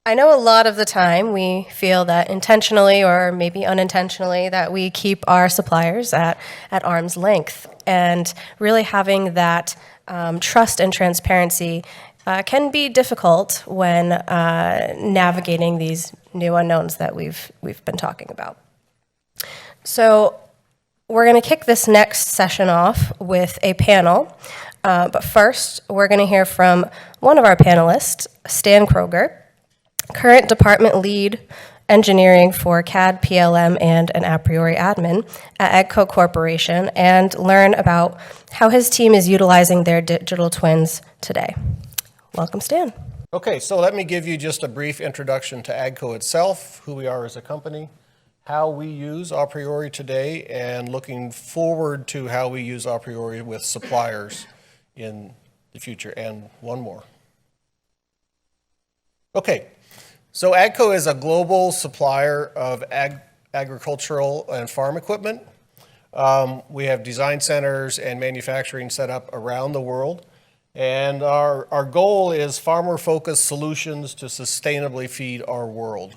I know a lot of the time we feel that intentionally or maybe unintentionally that we keep our suppliers at arm's length. And really having that trust and transparency can be difficult when navigating these new unknowns that we've been talking about. So we're going to kick this next session off with a panel. But first, we're going to hear from one of our panelists, Stan Kroger, current department lead engineering for CAD, PLM, and an aPriori admin at AGCO Corporation, and learn about how his team is utilizing their digital twins today. Welcome, Stan. Okay, so let me give you just a brief introduction to AGCO itself, who we are as a company, how we use aPriori today, and looking forward to how we use aPriori with suppliers in the future, and one more. Okay, so AGCO is a global supplier of agricultural and farm equipment. We have design centers and manufacturing set up around the world. And our goal is farmer-focused solutions to sustainably feed our world.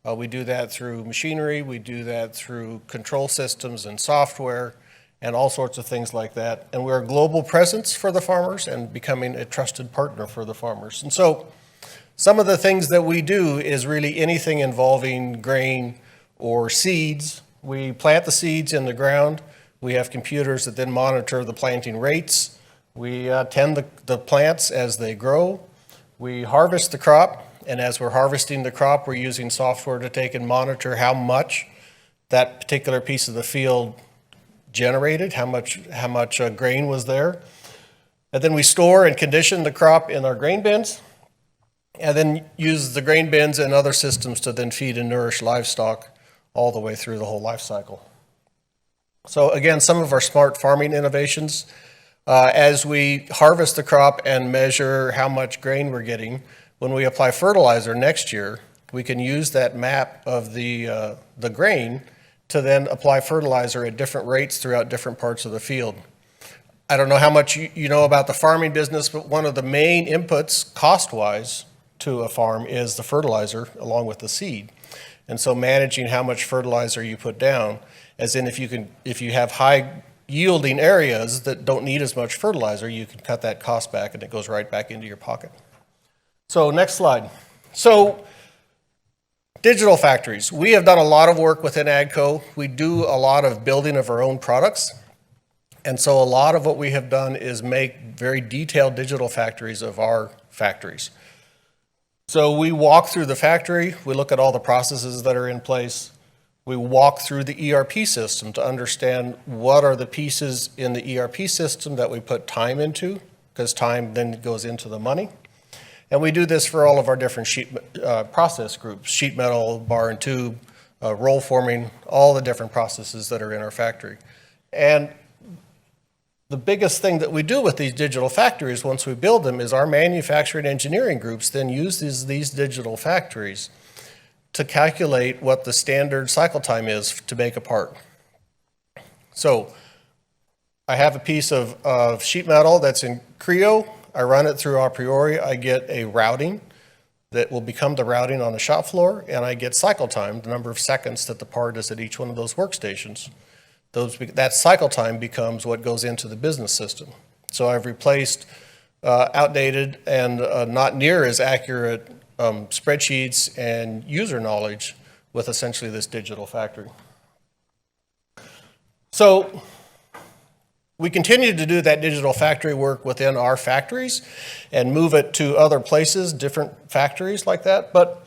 We do that through machinery, we do that through control systems and software, and all sorts of things like that. And we're a global presence for the farmers and becoming a trusted partner for the farmers. And so some of the things that we do is really anything involving grain or seeds. We plant the seeds in the ground. We have computers that then monitor the planting rates. We tend the plants as they grow. We harvest the crop, and as we're harvesting the crop, we're using software to take and monitor how much that particular piece of the field generated, how much grain was there. And then we store and condition the crop in our grain bins, and then use the grain bins and other systems to then feed and nourish livestock all the way through the whole life cycle. So again, some of our smart farming innovations. As we harvest the crop and measure how much grain we're getting, when we apply fertilizer next year, we can use that map of the grain to then apply fertilizer at different rates throughout different parts of the field. I don't know how much you know about the farming business, but one of the main inputs cost-wise to a farm is the fertilizer along with the seed. And so managing how much fertilizer you put down, as in if you have high yielding areas that don't need as much fertilizer, you can cut that cost back and it goes right back into your pocket. So next slide. So digital factories. We have done a lot of work within AGCO. We do a lot of building of our own products. And so a lot of what we have done is make very detailed digital factories of our factories. So we walk through the factory, we look at all the processes that are in place. We walk through the ERP system to understand what are the pieces in the ERP system that we put time into, because time then goes into the money. And we do this for all of our different process groups, sheet metal, bar and tube, roll forming, all the different processes that are in our factory. And the biggest thing that we do with these digital factories once we build them is our manufacturing engineering groups then use these digital factories to calculate what the standard cycle time is to make a part. So I have a piece of sheet metal that's in Creo. I run it through aPriori. I get a routing that will become the routing on the shop floor, and I get cycle time, the number of seconds that the part is at each one of those workstations. That cycle time becomes what goes into the business system. So I've replaced outdated and not near as accurate spreadsheets and user knowledge with essentially this digital factory. So we continue to do that digital factory work within our factories and move it to other places, different factories like that. But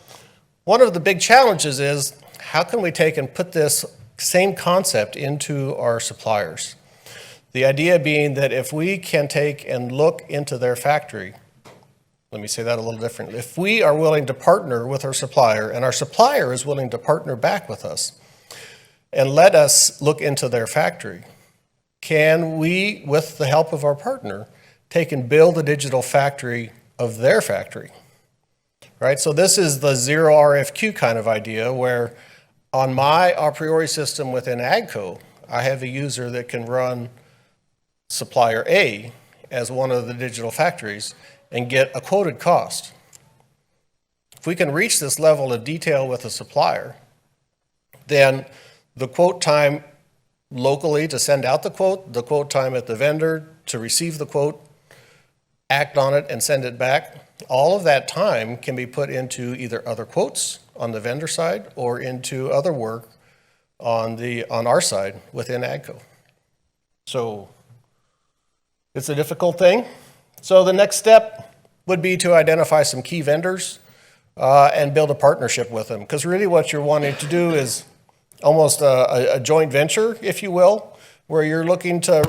one of the big challenges is how can we take and put this same concept into our suppliers? The idea being that if we can take and look into their factory, let me say that a little differently. If we are willing to partner with our supplier and our supplier is willing to partner back with us and let us look into their factory, can we, with the help of our partner, take and build a digital factory of their factory? Right? So this is the zero RFQ kind of idea where on my aPriori system within AGCO, I have a user that can run supplier A as one of the digital factories and get a quoted cost. if we can reach this level of detail with a supplier, then the quote time locally to send out the quote time at the vendor to receive the quote, act on it and send it back, all of that time can be put into either other quotes on the vendor side or into other work on our side within AGCO. So it's a difficult thing. So the next step would be to identify some key vendors and build a partnership with them. Because really what you're wanting to do is almost a joint venture, if you will, where you're looking to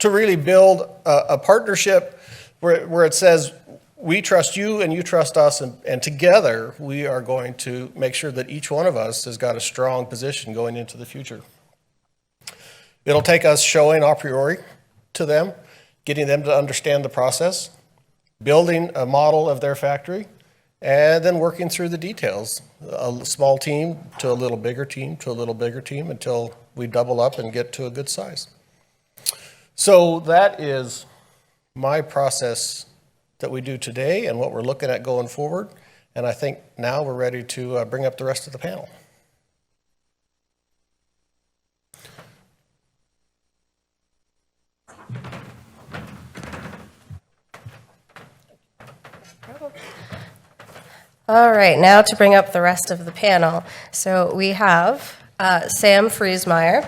really build a partnership where it says, we trust you and you trust us, and together we are going to make sure that each one of us has got a strong position going into the future. It'll take us showing aPriori to them, getting them to understand the process, building a model of their factory, and then working through the details. A small team to a little bigger team to a little bigger team until we double up and get to a good size. So that is my process that we do today and what we're looking at going forward. And I think now we're ready to bring up the rest of the panel. All right, now to bring up the rest of the panel. So we have Sam Friesmeyer,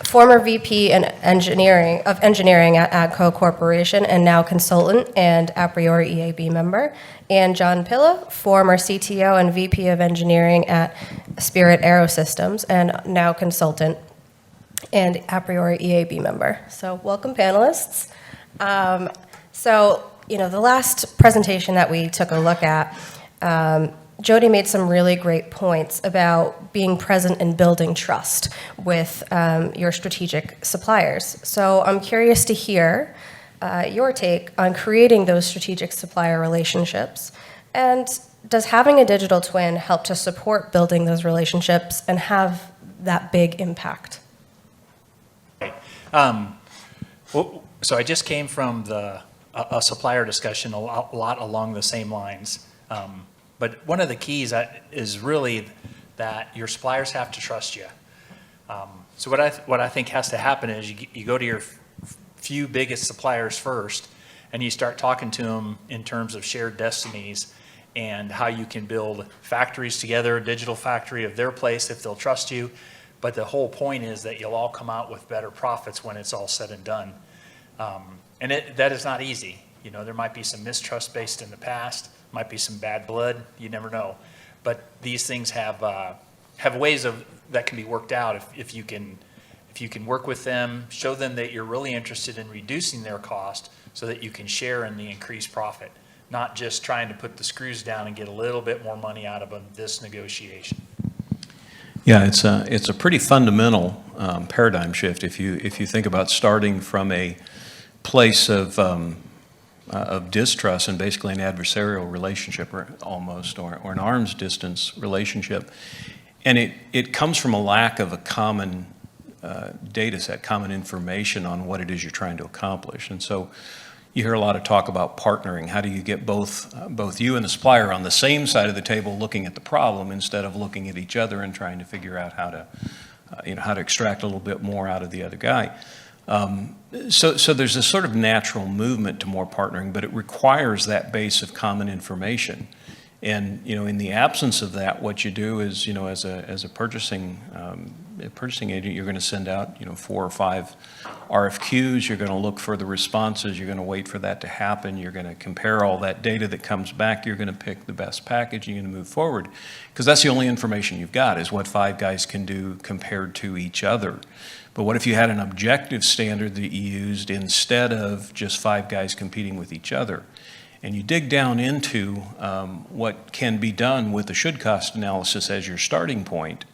former VP of engineering at AGCO Corporation and now consultant and aPriori EAB member, and John Pilla, former CTO and VP of engineering at Spirit Aerosystems and now consultant and aPriori EAB member. So welcome, panelists. The last presentation that we took a look at, Jody made some really great points about being present and building trust with your strategic suppliers. So I'm curious to hear your take on creating those strategic supplier relationships. And does having a digital twin help to support building those relationships and have that big impact? So I just came from a supplier discussion a lot along the same lines. But one of the keys is really that your suppliers have to trust you. So what I think has to happen is you go to your few biggest suppliers first, and you start talking to them in terms of shared destinies and how you can build factories together, a digital factory of their place if they'll trust you. But the whole point is that you'll all come out with better profits when it's all said and done. And that is not easy. You know, there might be some mistrust based in the past, might be some bad blood, you never know. But these things have ways that can be worked out if you can work with them, show them that you're really interested in reducing their cost so that you can share in the increased profit, not just trying to put the screws down and get a little bit more money out of this negotiation. Yeah, it's a pretty fundamental paradigm shift if you think about starting from a place of distrust and basically an adversarial relationship, or almost, or an arm's distance relationship, and it comes from a lack of a common data set, common information on what it is you're trying to accomplish. And so you hear a lot of talk about partnering. How do you get both you and the supplier on the same side of the table looking at the problem instead of looking at each other and trying to figure out how to extract a little bit more out of the other guy. So there's a sort of natural movement to more partnering, but it requires that base of common information. And in the absence of that, what you do is, as a purchasing agent, you're going to send out 4 or 5 RFQs. You're going to look for the responses. You're going to wait for that to happen. You're going to compare all that data that comes back. You're going to pick the best package. You're going to move forward, because that's the only information you've got is what 5 guys can do compared to each other. But what if you had an objective standard that you used instead of just 5 guys competing with each other? And you dig down into what can be done with the should cost analysis as your starting point.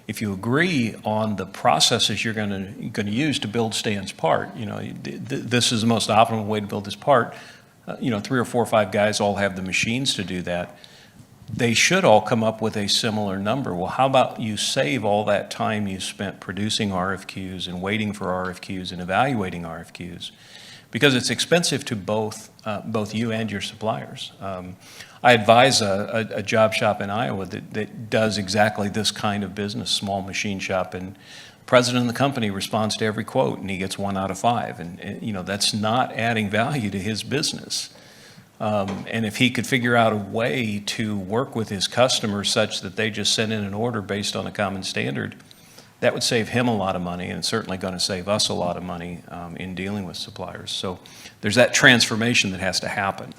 If you agree on the processes you're going to use to build Stan's part, this is the most optimal way to build this part. 3 or 4 or 5 guys all have the machines to do that. They should all come up with a similar number. Well, how about you save all that time you spent producing RFQs and waiting for RFQs and evaluating RFQs? because it's expensive to both you and your suppliers. I advise a job shop in Iowa that does exactly this kind of business, small machine shop, and the president of the company responds to every quote, and he gets 1 out of 5, and you know, that's not adding value to his business. And if he could figure out a way to work with his customers such that they just send in an order based on a common standard, that would save him a lot of money, and it's certainly going to save us a lot of money in dealing with suppliers. So there's that transformation that has to happen.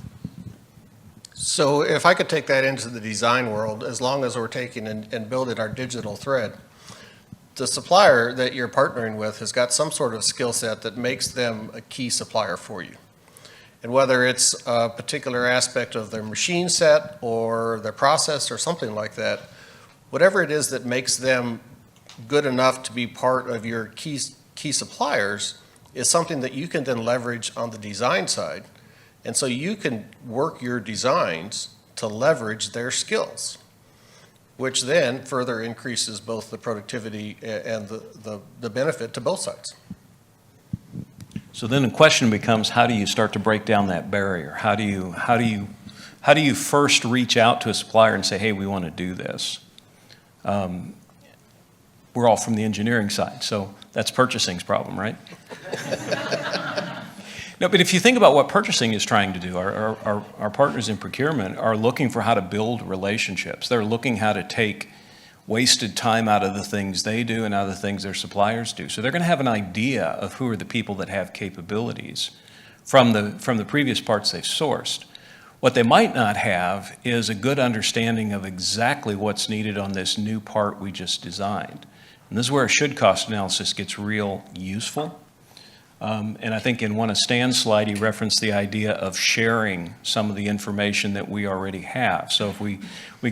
So if I could take that into the design world, as long as we're taking and building our digital thread, the supplier that you're partnering with has got some sort of skill set that makes them a key supplier for you. And whether it's a particular aspect of their machine set or their process or something like that, whatever it is that makes them good enough to be part of your key suppliers is something that you can then leverage on the design side. And so you can work your designs to leverage their skills, which then further increases both the productivity and the benefit to both sides. So then the question becomes, how do you start to break down that barrier? How do you first reach out to a supplier and say, hey, we want to do this? We're all from the engineering side, so that's purchasing's problem, right? No, but if you think about what purchasing is trying to do, our partners in procurement are looking for how to build relationships. They're looking how to take wasted time out of the things they do and out of the things their suppliers do. So they're going to have an idea of who are the people that have capabilities from the previous parts they've sourced. What they might not have is a good understanding of exactly what's needed on this new part we just designed. And this is where a should cost analysis gets real useful. And I think in one of Stan's slide, he referenced the idea of sharing some of the information that we already have. So if we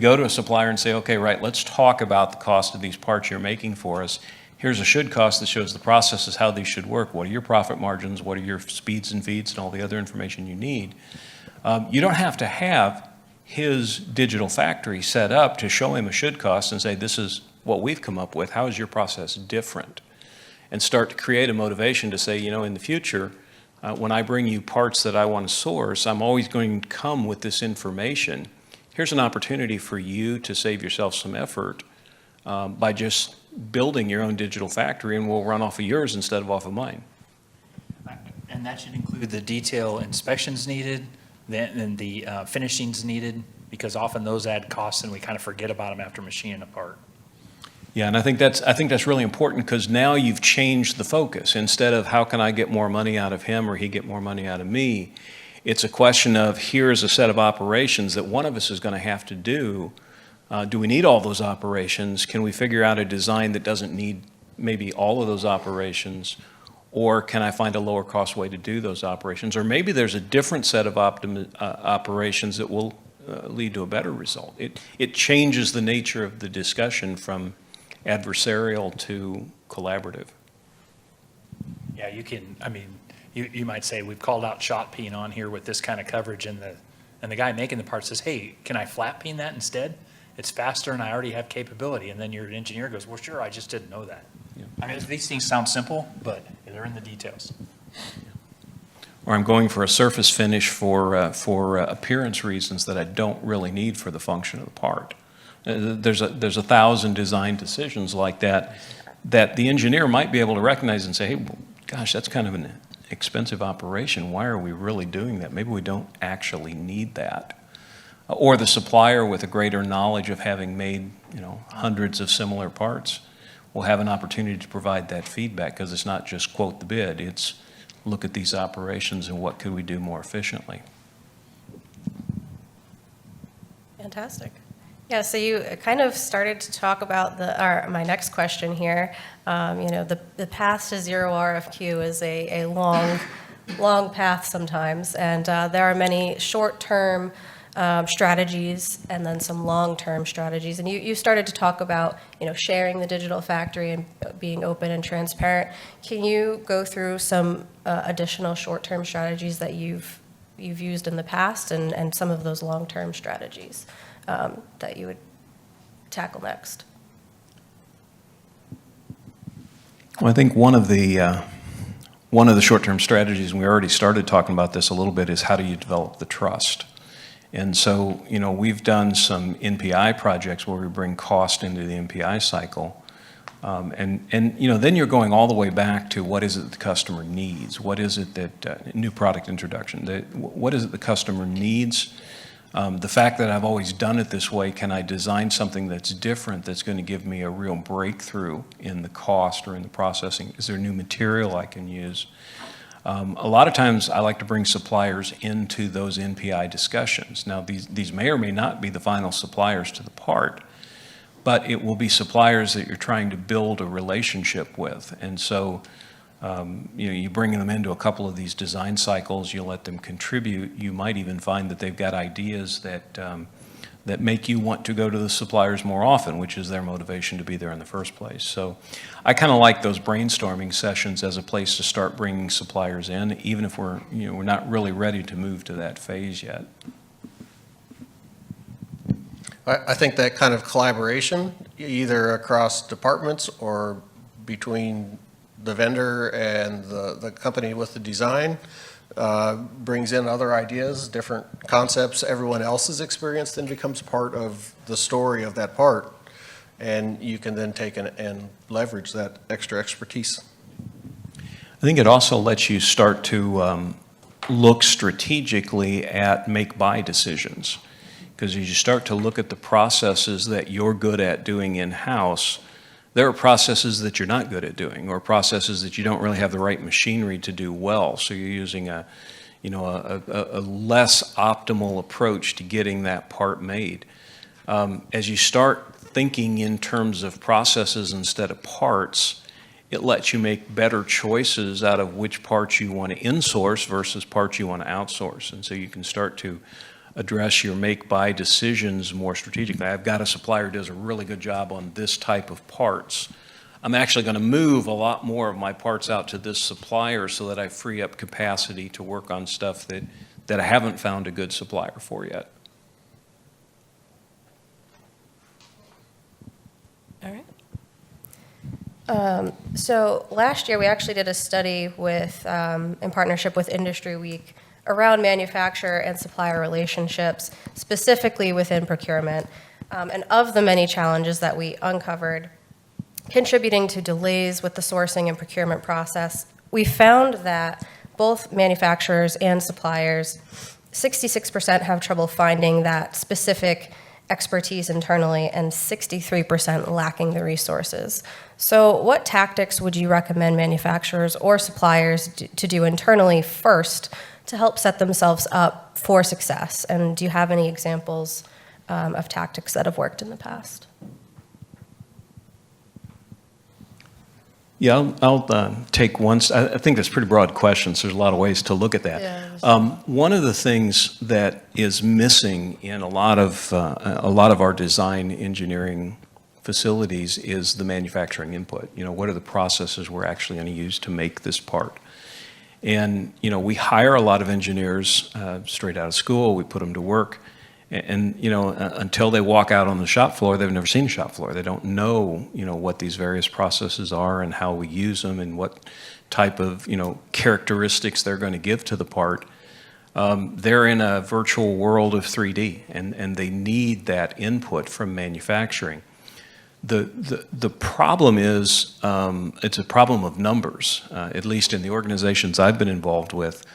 go to a supplier and say, okay, right, let's talk about the cost of these parts you're making for us. Here's a should cost that shows the processes, how these should work. What are your profit margins? What are your speeds and feeds and all the other information you need? You don't have to have his digital factory set up to show him a should cost and say, this is what we've come up with. How is your process different? And start to create a motivation to say, you know, in the future, when I bring you parts that I want to source, I'm always going to come with this information. Here's an opportunity for you to save yourself some effort by just building your own digital factory, and we'll run off of yours instead of off of mine. And that should include the detail inspections needed, and the finishings needed, because often those add costs and we kind of forget about them after machining a part. Yeah, and I think that's really important, because now you've changed the focus. Instead of how can I get more money out of him or he get more money out of me, it's a question of here's a set of operations that one of us is going to have to do. Do we need all those operations? Can we figure out a design that doesn't need maybe all of those operations? Or can I find a lower cost way to do those operations? Or maybe there's a different set of operations that will lead to a better result. It changes the nature of the discussion from adversarial to collaborative. Yeah, you can, I mean, you might say, we've called out shot peen on here with this kind of coverage, and the guy making the part says, hey, can I flat peen that instead? It's faster and I already have capability. And then your engineer goes, well, sure, I just didn't know that. Yeah. I mean, these things sound simple, but they're in the details. Or I'm going for a surface finish for appearance reasons that I don't really need for the function of the part. There's 1,000 design decisions like that the engineer might be able to recognize and say, hey, well, gosh, that's kind of an expensive operation. Why are we really doing that? Maybe we don't actually need that. Or the supplier with a greater knowledge of having made, hundreds of similar parts will have an opportunity to provide that feedback, because it's not just quote the bid, it's look at these operations and what could we do more efficiently. Fantastic. Yeah, so you kind of started to talk about my next question here. The path to zero RFQ is a long path sometimes, and there are many short-term strategies and then some long-term strategies. And you started to talk about, sharing the digital factory and being open and transparent. Can you go through some additional short-term strategies that you've used in the past and some of those long-term strategies that you would tackle next? Well, I think one of the one of the short-term strategies, and we already started talking about this a little bit, is how do you develop the trust? And so, we've done some NPI projects where we bring cost into the NPI cycle. And then you're going all the way back to what is it the customer needs? What is it that, new product introduction, what is it the customer needs? The fact that I've always done it this way, can I design something that's different that's going to give me a real breakthrough in the cost or in the processing? Is there new material I can use? A lot of times I like to bring suppliers into those NPI discussions. Now, these may or may not be the final suppliers to the part, but it will be suppliers that you're trying to build a relationship with. And so, you bring them into a couple of these design cycles, you let them contribute. You might even find that they've got ideas that make you want to go to the suppliers more often, which is their motivation to be there in the first place. So I kind of like those brainstorming sessions as a place to start bringing suppliers in, even if we're not really ready to move to that phase yet. I think that kind of collaboration, either across departments or between the vendor and the company with the design, brings in other ideas, different concepts everyone else has experienced, and becomes part of the story of that part. And you can then take and leverage that extra expertise. I think it also lets you start to look strategically at make-buy decisions. Because as you start to look at the processes that you're good at doing in-house, there are processes that you're not good at doing, or processes that you don't really have the right machinery to do well. So you're using a less optimal approach to getting that part made. As you start thinking in terms of processes instead of parts, it lets you make better choices out of which parts you want to insource versus parts you want to outsource. And so you can start to address your make-buy decisions more strategically. I've got a supplier who does a really good job on this type of parts. I'm actually going to move a lot more of my parts out to this supplier so that I free up capacity to work on stuff that I haven't found a good supplier for yet. All right. So last year we actually did a study with, in partnership with Industry Week, around manufacturer and supplier relationships, specifically within procurement. And of the many challenges that we uncovered contributing to delays with the sourcing and procurement process, we found that both manufacturers and suppliers, 66% have trouble finding that specific expertise internally, and 63% lacking the resources. So what tactics would you recommend manufacturers or suppliers to do internally first to help set themselves up for success? And do you have any examples of tactics that have worked in the past? Yeah, I'll take one. I think that's a pretty broad question, so there's a lot of ways to look at that. Yeah. One of the things that is missing in a lot of our design engineering facilities is the manufacturing input. What are the processes we're actually going to use to make this part? And, we hire a lot of engineers straight out of school. We put them to work. And, until they walk out on the shop floor, they've never seen a shop floor. They don't know, what these various processes are and how we use them and what type of, characteristics they're going to give to the part. They're in a virtual world of 3D, and they need that input from manufacturing. The problem is, it's a problem of numbers, at least in the organizations I've been involved with.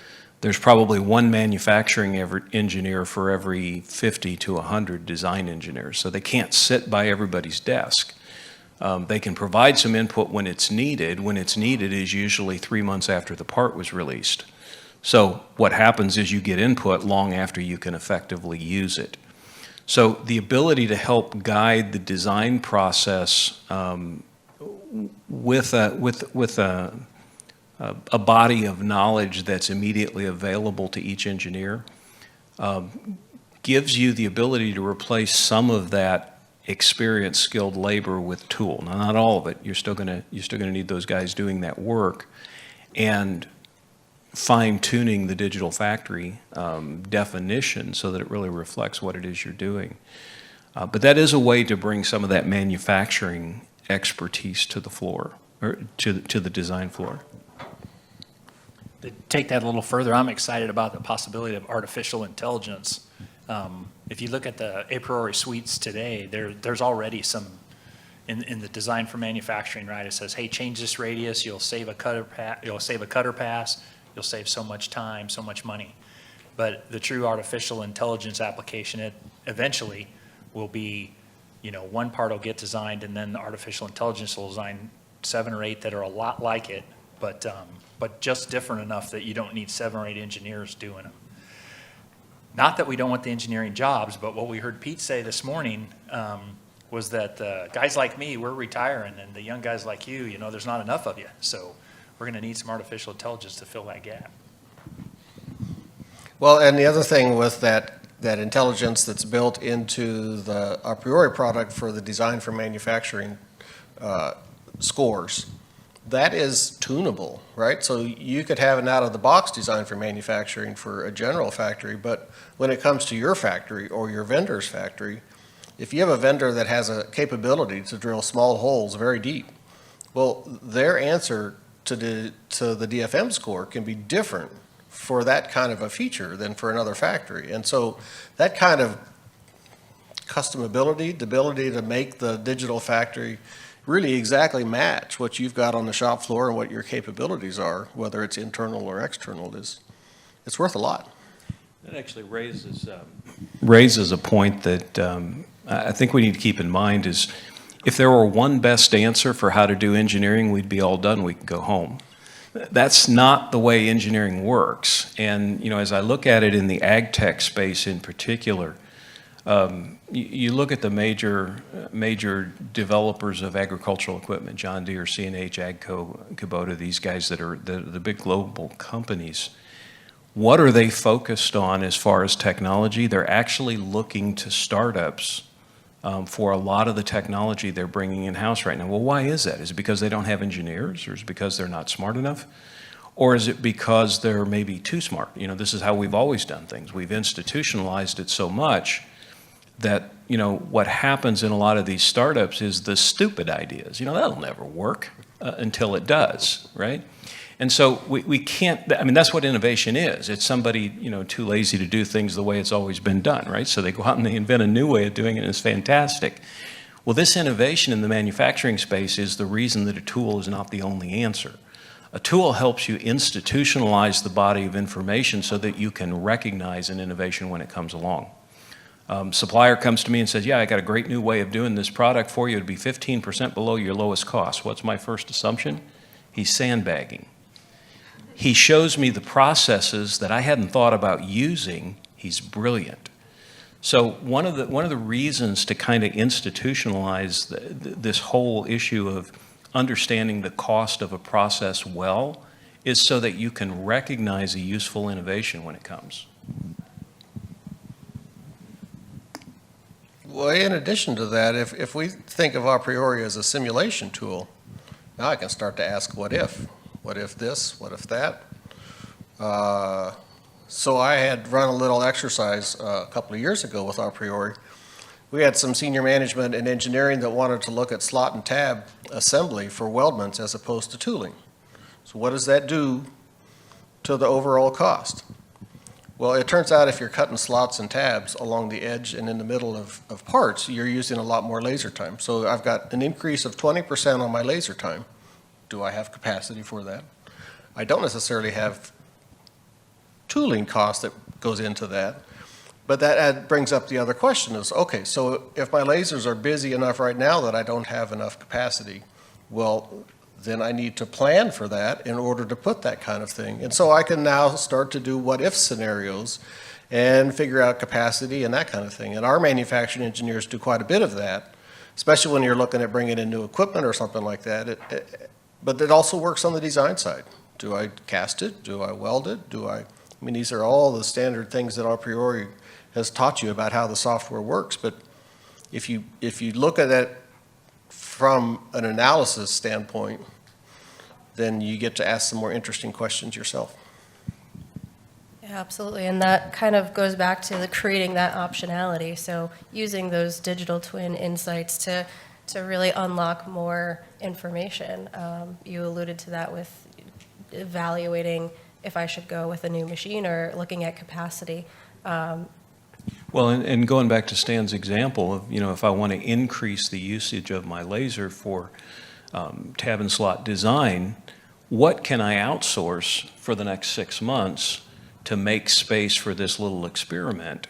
There's probably one manufacturing engineer for every 50 to 100 design engineers, so they can't sit by everybody's desk. They can provide some input when it's needed. When it's needed is usually 3 months after the part was released. So what happens is you get input long after you can effectively use it. So the ability to help guide the design process with a body of knowledge that's immediately available to each engineer gives you the ability to replace some of that experienced, skilled labor with tool. Now, not all of it. You're still gonna need those guys doing that work, and fine-tuning the digital factory definition so that it really reflects what it is you're doing. But that is a way to bring some of that manufacturing expertise to the floor, or to the design floor. To take that a little further, I'm excited about the possibility of artificial intelligence. If you look at the aPriori suites today, there's already some in the design for manufacturing, right? It says, hey, change this radius, you'll save a cutter pass, you'll save so much time, so much money. But the true artificial intelligence application, it eventually will be, one part will get designed, and then the artificial intelligence will design 7 or 8 that are a lot like it, but just different enough that you don't need 7 or 8 engineers doing them. Not that we don't want the engineering jobs, but what we heard Pete say this morning was that guys like me, we're retiring, and the young guys like you, there's not enough of you. So we're going to need some artificial intelligence to fill that gap. Well, and the other thing with that intelligence that's built into the aPriori product for the design for manufacturing scores, that is tunable, right? So you could have an out-of-the-box design for manufacturing for a general factory, but when it comes to your factory or your vendor's factory, if you have a vendor that has a capability to drill small holes very deep, well, their answer to the DFM score can be different for that kind of a feature than for another factory. And so that kind of customability, the ability to make the digital factory really exactly match what you've got on the shop floor and what your capabilities are, whether it's internal or external, it's worth a lot. That actually raises a point that I think we need to keep in mind is if there were one best answer for how to do engineering, we'd be all done, we could go home. That's not the way engineering works. And, as I look at it in the ag tech space in particular, you look at the major developers of agricultural equipment, John Deere, C&H, AGCO, Kubota, these guys that are the big global companies. What are they focused on as far as technology? They're actually looking to startups for a lot of the technology they're bringing in-house right now. Well, why is that? Is it because they don't have engineers, or is it because they're not smart enough? Or is it because they're maybe too smart? This is how we've always done things. We've institutionalized it so much that, what happens in a lot of these startups is the stupid ideas. That'll never work until it does, right? And so we can't, that's what innovation is. It's somebody, too lazy to do things the way it's always been done, right? So they go out and they invent a new way of doing it, and it's fantastic. Well, this innovation in the manufacturing space is the reason that a tool is not the only answer. A tool helps you institutionalize the body of information so that you can recognize an innovation when it comes along. Supplier comes to me and says, yeah, I got a great new way of doing this product for you. It'd be 15% below your lowest cost. What's my first assumption? He's sandbagging. He shows me the processes that I hadn't thought about using. He's brilliant. So one of the reasons to kind of institutionalize this whole issue of understanding the cost of a process well is so that you can recognize a useful innovation when it comes. Well, in addition to that, if we think of aPriori as a simulation tool, now I can start to ask, what if? What if this? What if that? So I had run a little exercise a couple of years ago with aPriori. We had some senior management in engineering that wanted to look at slot and tab assembly for weldments as opposed to tooling. So what does that do to the overall cost? Well, it turns out if you're cutting slots and tabs along the edge and in the middle of parts, you're using a lot more laser time. So I've got an increase of 20% on my laser time. Do I have capacity for that? I don't necessarily have tooling cost that goes into that, but that brings up the other question is, okay, so if my lasers are busy enough right now that I don't have enough capacity, well, then I need to plan for that in order to put that kind of thing. And so I can now start to do what if scenarios and figure out capacity and that kind of thing. And our manufacturing engineers do quite a bit of that, especially when you're looking at bringing in new equipment or something like that. But it also works on the design side. Do I cast it? Do I weld it? I mean, these are all the standard things that aPriori has taught you about how the software works. But if you look at it from an analysis standpoint, then you get to ask some more interesting questions yourself. Yeah, absolutely. And that kind of goes back to creating that optionality. So using those digital twin insights to really unlock more information. You alluded to that with evaluating if I should go with a new machine or looking at capacity. Well, and going back to Stan's example of, if I want to increase the usage of my laser for tab and slot design, what can I outsource for the next 6 months to make space for this little experiment?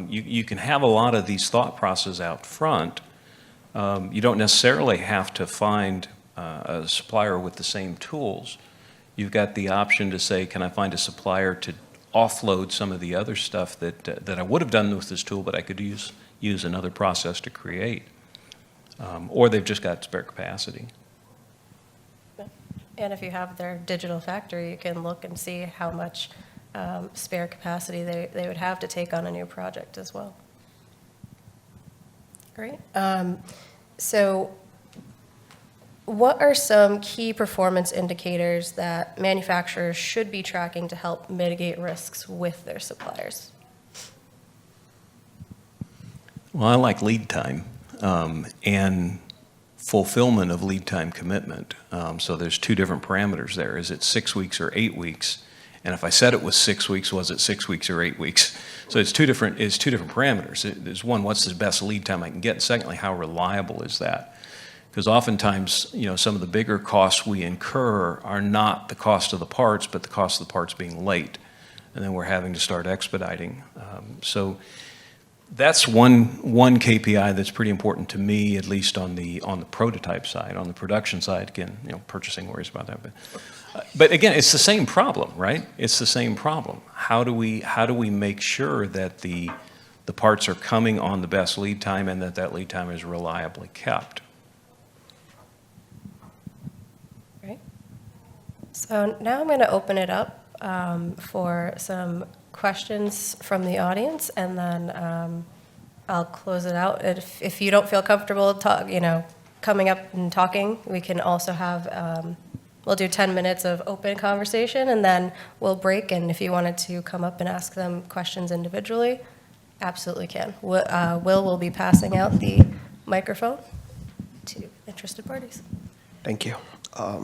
You can have a lot of these thought processes out front. You don't necessarily have to find a supplier with the same tools. You've got the option to say, can I find a supplier to offload some of the other stuff that I would have done with this tool, but I could use another process to create. Or they've just got spare capacity. And if you have their digital factory, you can look and see how much spare capacity they would have to take on a new project as well. Great. So what are some key performance indicators that manufacturers should be tracking to help mitigate risks with their suppliers? Well, I like lead time and fulfillment of lead time commitment. So there's two different parameters there. Is it 6 weeks or 8 weeks? And if I said it was 6 weeks, was it 6 weeks or 8 weeks? So it's two different parameters. There's one, what's the best lead time I can get? And secondly, how reliable is that? Because oftentimes, some of the bigger costs we incur are not the cost of the parts, but the cost of the parts being late. And then we're having to start expediting. So that's one KPI that's pretty important to me, at least on the prototype side. On the production side, again, purchasing worries about that. But again, it's the same problem, right? It's the same problem. How do we make sure that the parts are coming on the best lead time and that lead time is reliably kept? Right. So now I'm going to open it up for some questions from the audience, and then I'll close it out. If you don't feel comfortable coming up and talking, we can also have, we'll do 10 minutes of open conversation, and then we'll break, and if you wanted to come up and ask them questions individually, absolutely can. Will be passing out the microphone to interested parties. Thank you.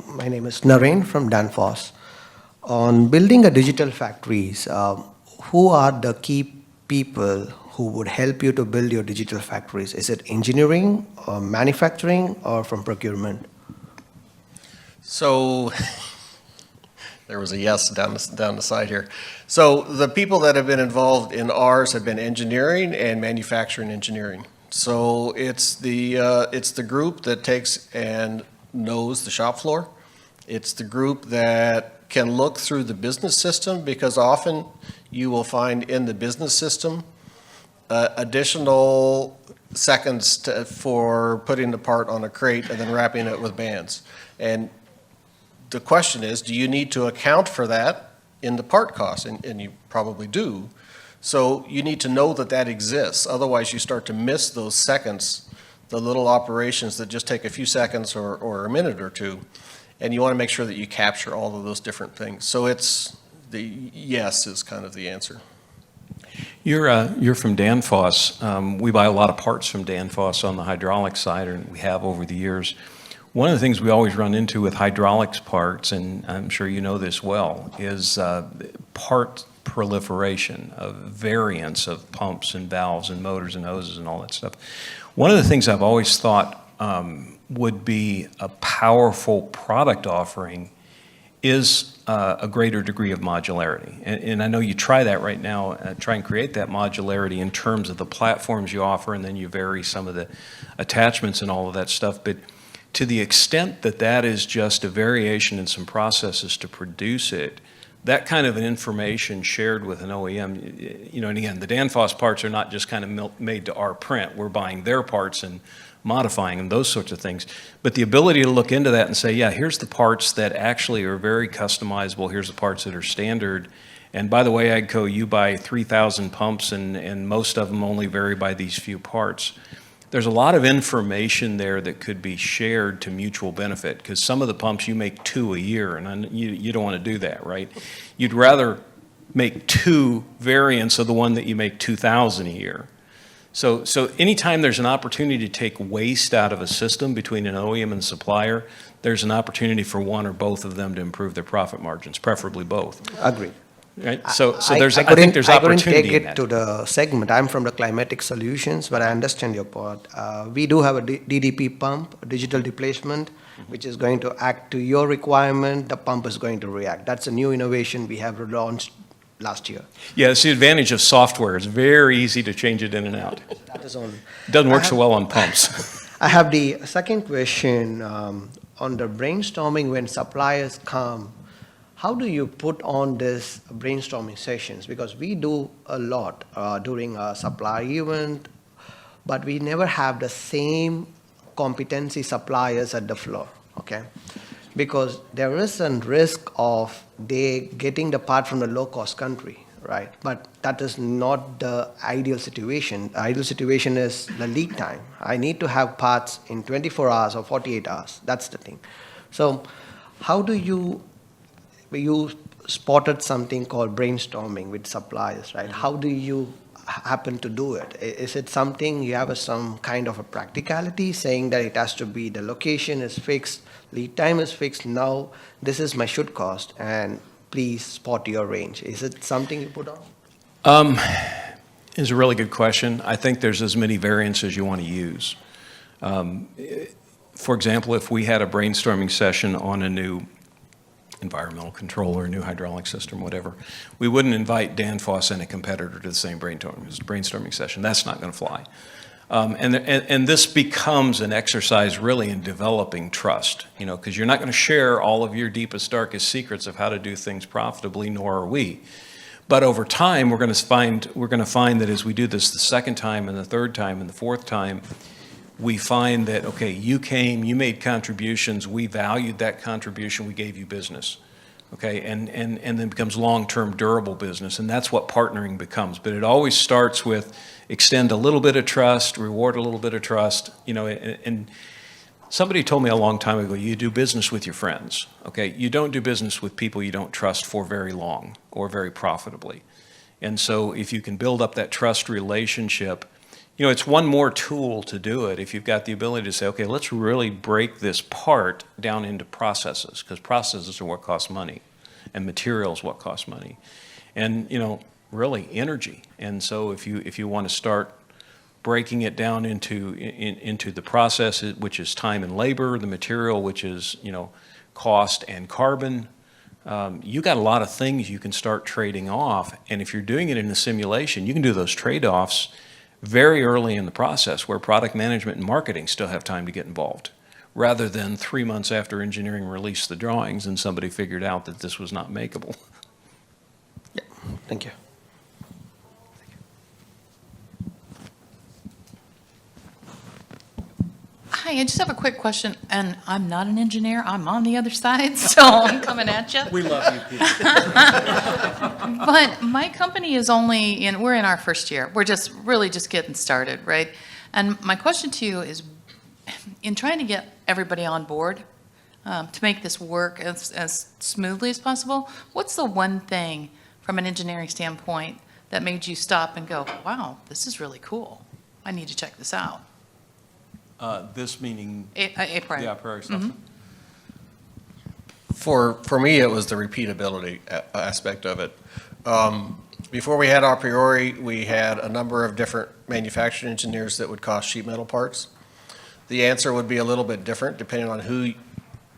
My name is Naren from Danfoss. On building a digital factories, who are the key people who would help you to build your digital factories? Is it engineering, or manufacturing, or from procurement? So there was a yes down the side here. So the people that have been involved in ours have been engineering and manufacturing engineering. So it's the group that takes and knows the shop floor. It's the group that can look through the business system, because often you will find in the business system additional seconds for putting the part on a crate and then wrapping it with bands. And the question is, do you need to account for that in the part cost? And you probably do. So you need to know that exists. Otherwise, you start to miss those seconds, the little operations that just take a few seconds or a minute or two. And you want to make sure that you capture all of those different things. So it's the yes is kind of the answer. You're from Danfoss. We buy a lot of parts from Danfoss on the hydraulic side, and we have over the years. One of the things we always run into with hydraulics parts, and I'm sure you know this well, is part proliferation of variants of pumps and valves and motors and hoses and all that stuff. One of the things I've always thought would be a powerful product offering is a greater degree of modularity. And I know you try that right now, try and create that modularity in terms of the platforms you offer, and then you vary some of the attachments and all of that stuff. But to the extent that is just a variation in some processes to produce it, that kind of an information shared with an OEM, and again, the Danfoss parts are not just kind of made to our print. We're buying their parts and modifying them, those sorts of things. But the ability to look into that and say, yeah, here's the parts that actually are very customizable. Here's the parts that are standard. And by the way, AGCO, you buy 3,000 pumps and most of them only vary by these few parts. There's a lot of information there that could be shared to mutual benefit, because some of the pumps you make 2 a year, and you don't want to do that, right? You'd rather make 2 variants of the one that you make 2,000 a year. So anytime there's an opportunity to take waste out of a system between an OEM and supplier, there's an opportunity for one or both of them to improve their profit margins, preferably both. Agreed. Right? So I think there's I couldn't opportunity take in it that. to the segment. I'm from the climatic solutions, but I understand your part. We do have a DDP pump, a digital displacement, which is going to act to your requirement. The pump is going to react. That's a new innovation we have launched last year. Yeah, it's the advantage of software. It's very easy to change it in and out. That is on. It doesn't work so well on pumps. I have the second question on the brainstorming when suppliers come. How do you put on this brainstorming sessions? Because we do a lot during a supply event, but we never have the same competency suppliers at the floor, okay? Because there is a risk of they getting the part from the low-cost country, right? But that is not the ideal situation. The ideal situation is the lead time. I need to have parts in 24 hours or 48 hours. That's the thing. So how do you spotted something called brainstorming with suppliers, right? How do you happen to do it? Is it something you have some kind of a practicality saying that it has to be the location is fixed, lead time is fixed, now this is my should cost, and please spot your range? Is it something you put on? Is a really good question. I think there's as many variants as you want to use. For example, if we had a brainstorming session on a new environmental controller, new hydraulic system, whatever, we wouldn't invite Danfoss and a competitor to the same brainstorming session. That's not going to fly. And this becomes an exercise really in developing trust, because you're not going to share all of your deepest, darkest secrets of how to do things profitably, nor are we. But over time, we're going to find that as we do this the second time and the third time and the fourth time, we find that, okay, you came, you made contributions, we valued that contribution, we gave you business, okay, and then it becomes long-term durable business, and that's what partnering becomes. But it always starts with extend a little bit of trust, reward a little bit of trust, and somebody told me a long time ago, you do business with your friends, okay? You don't do business with people you don't trust for very long or very profitably. And so if you can build up that trust relationship, it's one more tool to do it if you've got the ability to say, okay, let's really break this part down into processes, because processes are what cost money, and materials what cost money, and really energy. And so if you want to start breaking it down into the process, which is time and labor, the material, which is cost and carbon, you got a lot of things you can start trading off. And if you're doing it in a simulation, you can do those trade-offs very early in the process, where product management and marketing still have time to get involved, rather than 3 months after engineering released the drawings and somebody figured out that this was not makeable. Yeah, thank you. Hi, I just have a quick question, and I'm not an engineer. I'm on the other side, so I'm coming at you. We love you, Pete. But my company is we're in our first year. We're just really just getting started, right? And my question to you is, in trying to get everybody on board to make this work as smoothly as possible, what's the one thing from an engineering standpoint that made you stop and go, wow, this is really cool. I need to check this out? This meaning aPriori. the aPriori stuff. For me, it was the repeatability aspect of it. Before we had aPriori, we had a number of different manufacturing engineers that would cost sheet metal parts. The answer would be a little bit different depending on who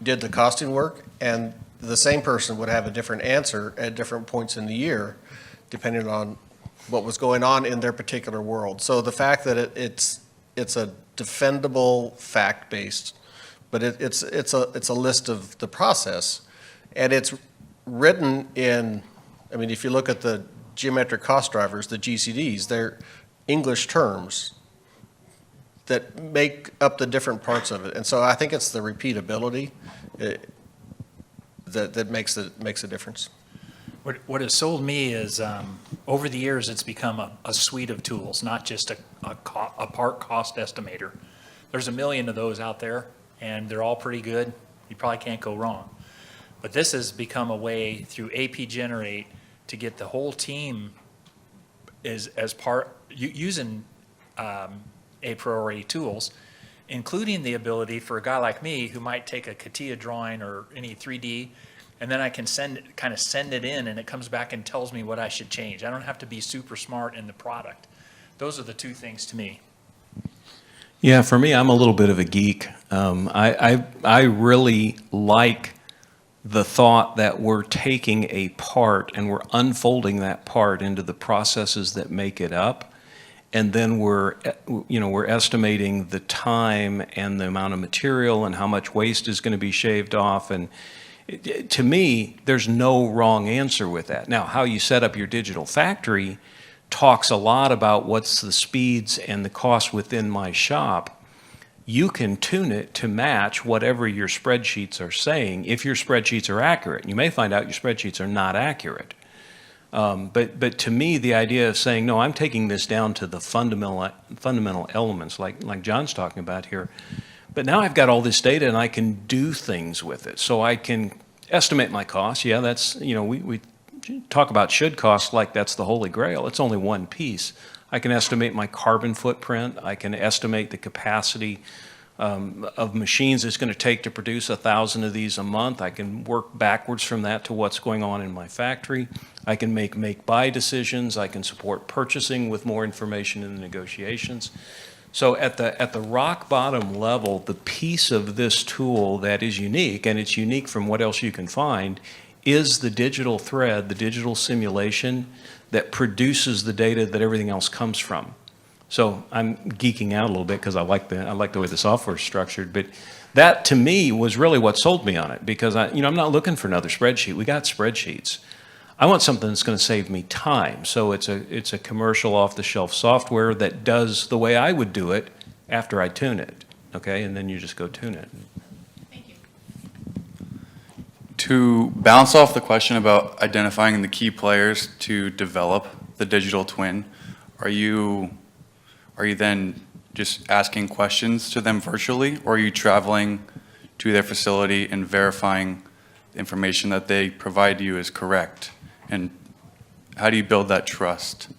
did the costing work, and the same person would have a different answer at different points in the year, depending on what was going on in their particular world. So the fact that it's a defendable, fact-based, but it's a list of the process, and it's written in. I mean, if you look at the geometric cost drivers, the GCDs, they're English terms that make up the different parts of it, and so I think it's the repeatability that makes a difference. What has sold me is, over the years, it's become a suite of tools, not just a part cost estimator. There's a million of those out there, and they're all pretty good. You probably can't go wrong. But this has become a way through aPgenerate to get the whole team as part, using aPriori tools, including the ability for a guy like me who might take a CATIA drawing or any 3D, and then I can send it in, and it comes back and tells me what I should change. I don't have to be super smart in the product. Those are the two things to me. Yeah, for me, I'm a little bit of a geek. I really like the thought that we're taking a part and we're unfolding that part into the processes that make it up, and then we're estimating the time and the amount of material and how much waste is going to be shaved off. And to me, there's no wrong answer with that. Now, how you set up your digital factory talks a lot about what's the speeds and the cost within my shop. You can tune it to match whatever your spreadsheets are saying if your spreadsheets are accurate. You may find out your spreadsheets are not accurate. But to me, the idea of saying, no, I'm taking this down to the fundamental elements like John's talking about here. But now I've got all this data and I can do things with it. So I can estimate my costs. Yeah, that's, we talk about should cost like that's the holy grail. It's only one piece. I can estimate my carbon footprint. I can estimate the capacity of machines it's going to take to produce 1,000 of these a month. I can work backwards from that to what's going on in my factory. I can make-buy decisions. I can support purchasing with more information in the negotiations. So at the rock bottom level, the piece of this tool that is unique, and it's unique from what else you can find, is the digital thread, the digital simulation that produces the data that everything else comes from. So I'm geeking out a little bit because I like the way the software is structured, but that to me was really what sold me on it, because I'm not looking for another spreadsheet. We got spreadsheets. I want something that's going to save me time. So it's a commercial off-the-shelf software that does the way I would do it after I tune it, okay? And then you just go tune it. To bounce off the question about identifying the key players to develop the digital twin, are you then just asking questions to them virtually, or are you traveling to their facility and verifying the information that they provide you is correct? And how do you build that trust?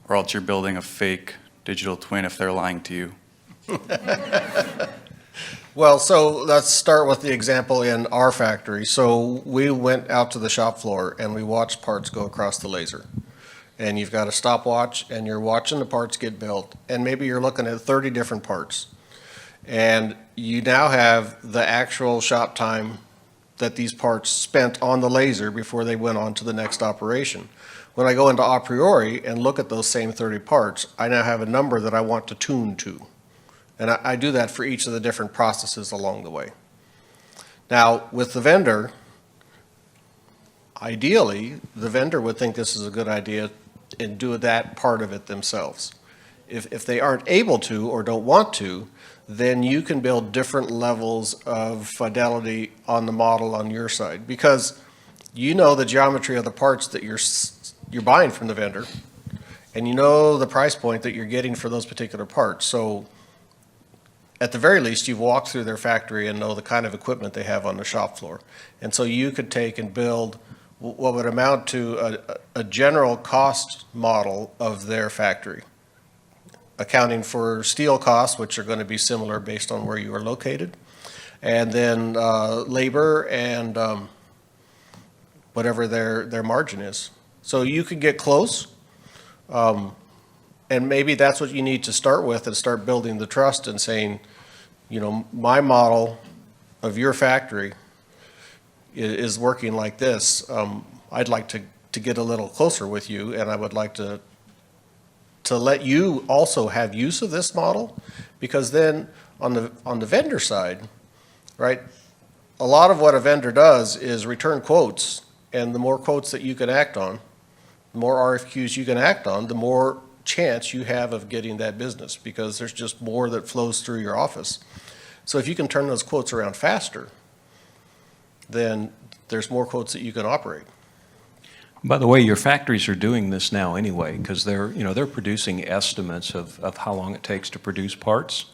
Or else you're building a fake digital twin if they're lying to you. Well, so let's start with the example in our factory. So we went out to the shop floor and we watched parts go across the laser. And you've got a stopwatch and you're watching the parts get built, and maybe you're looking at 30 different parts. And you now have the actual shop time that these parts spent on the laser before they went on to the next operation. When I go into aPriori and look at those same 30 parts, I now have a number that I want to tune to. And I do that for each of the different processes along the way. Now, with the vendor, ideally, the vendor would think this is a good idea and do that part of it themselves. If they aren't able to or don't want to, then you can build different levels of fidelity on the model on your side, because you know the geometry of the parts that you're buying from the vendor, and you know the price point that you're getting for those particular parts. So at the very least, you've walked through their factory and know the kind of equipment they have on the shop floor. And so you could take and build what would amount to a general cost model of their factory, accounting for steel costs, which are going to be similar based on where you are located, and then labor and whatever their margin is. So you could get close, and maybe that's what you need to start with, and start building the trust and saying, my model of your factory is working like this. I'd like to get a little closer with you, and I would like to let you also have use of this model, because then on the vendor side, right, a lot of what a vendor does is return quotes, and the more quotes that you can act on, the more RFQs you can act on, the more chance you have of getting that business, because there's just more that flows through your office. So if you can turn those quotes around faster, then there's more quotes that you can operate. By the way, your factories are doing this now anyway, because they're producing estimates of how long it takes to produce parts.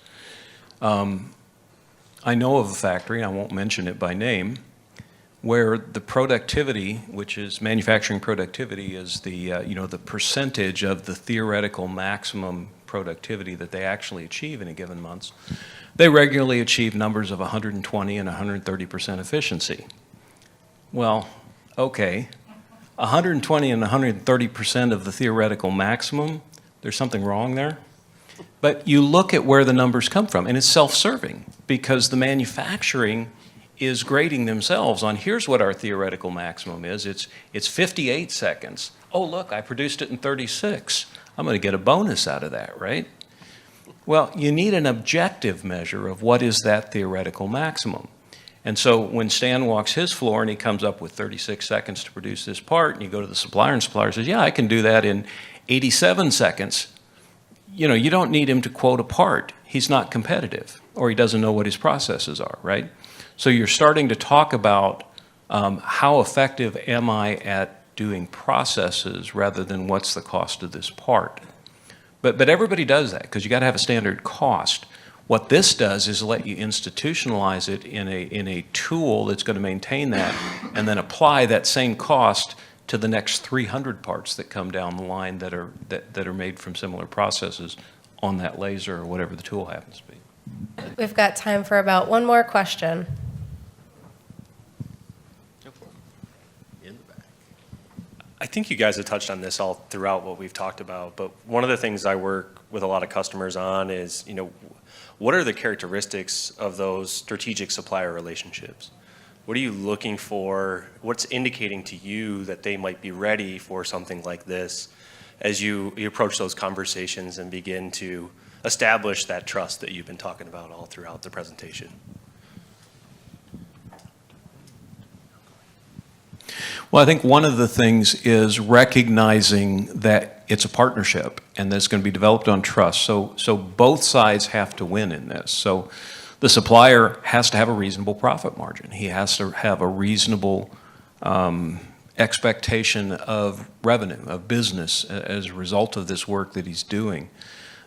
I know of a factory, I won't mention it by name, where the productivity, which is manufacturing productivity, is the the percentage of the theoretical maximum productivity that they actually achieve in a given month, they regularly achieve numbers of 120 and 130% efficiency. Well, okay, 120 and 130% of the theoretical maximum, there's something wrong there. But you look at where the numbers come from, and it's self-serving because the manufacturing is grading themselves on here's what our theoretical maximum is. It's 58 seconds. Oh, look, I produced it in 36. I'm going to get a bonus out of that, right? Well, you need an objective measure of what is that theoretical maximum. And so when Stan walks his floor and he comes up with 36 seconds to produce this part, and you go to the supplier and supplier says, yeah, I can do that in 87 seconds. You know, you don't need him to quote a part. He's not competitive, or he doesn't know what his processes are, right? So you're starting to talk about how effective am I at doing processes rather than what's the cost of this part. But everybody does that because you got to have a standard cost. What this does is let you institutionalize it in a tool that's going to maintain that and then apply that same cost to the next 300 parts that come down the line that are made from similar processes on that laser or whatever the tool happens to be. We've got time for about one more question. I think you guys have touched on this all throughout what we've talked about, but one of the things I work with a lot of customers on is, you know, what are the characteristics of those strategic supplier relationships? What are you looking for? What's indicating to you that they might be ready for something like this as you approach those conversations and begin to establish that trust that you've been talking about all throughout the presentation? Well, I think one of the things is recognizing that it's a partnership and that it's going to be developed on trust. So both sides have to win in this. So the supplier has to have a reasonable profit margin. He has to have a reasonable expectation of revenue, of business as a result of this work that he's doing.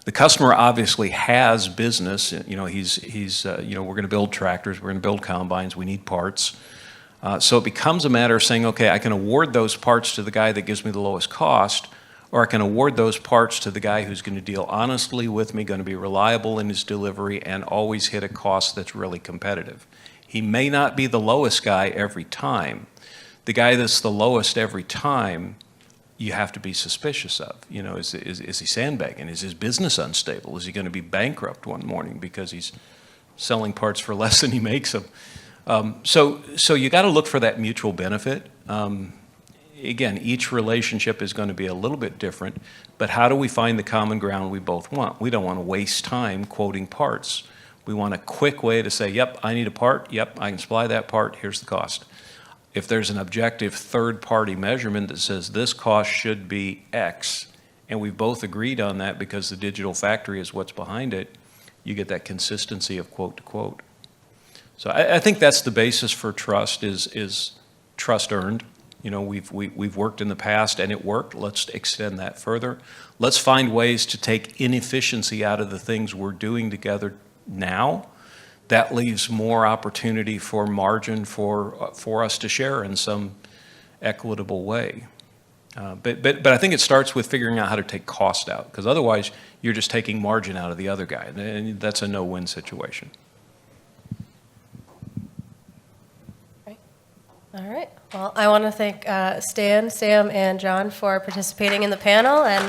The customer obviously has business. You know, you know, we're going to build tractors, we're going to build combines, we need parts. So it becomes a matter of saying, okay, I can award those parts to the guy that gives me the lowest cost, or I can award those parts to the guy who's going to deal honestly with me, going to be reliable in his delivery, and always hit a cost that's really competitive. He may not be the lowest guy every time. The guy that's the lowest every time, you have to be suspicious of. You know, is he sandbagging? Is his business unstable? Is he going to be bankrupt one morning because he's selling parts for less than he makes them? So you got to look for that mutual benefit. Again, each relationship is going to be a little bit different, but how do we find the common ground we both want? We don't want to waste time quoting parts. We want a quick way to say, yep, I need a part. Yep, I can supply that part. Here's the cost. If there's an objective third-party measurement that says this cost should be X, and we've both agreed on that because the digital factory is what's behind it, you get that consistency of quote to quote. So I think that's the basis for trust is trust earned. You know, we've worked in the past and it worked. Let's extend that further. Let's find ways to take inefficiency out of the things we're doing together now. That leaves more opportunity for margin for us to share in some equitable way. But I think it starts with figuring out how to take cost out, because otherwise you're just taking margin out of the other guy, and that's a no-win situation. All right. Well, I want to thank Stan, Sam, and John for participating in the panel, and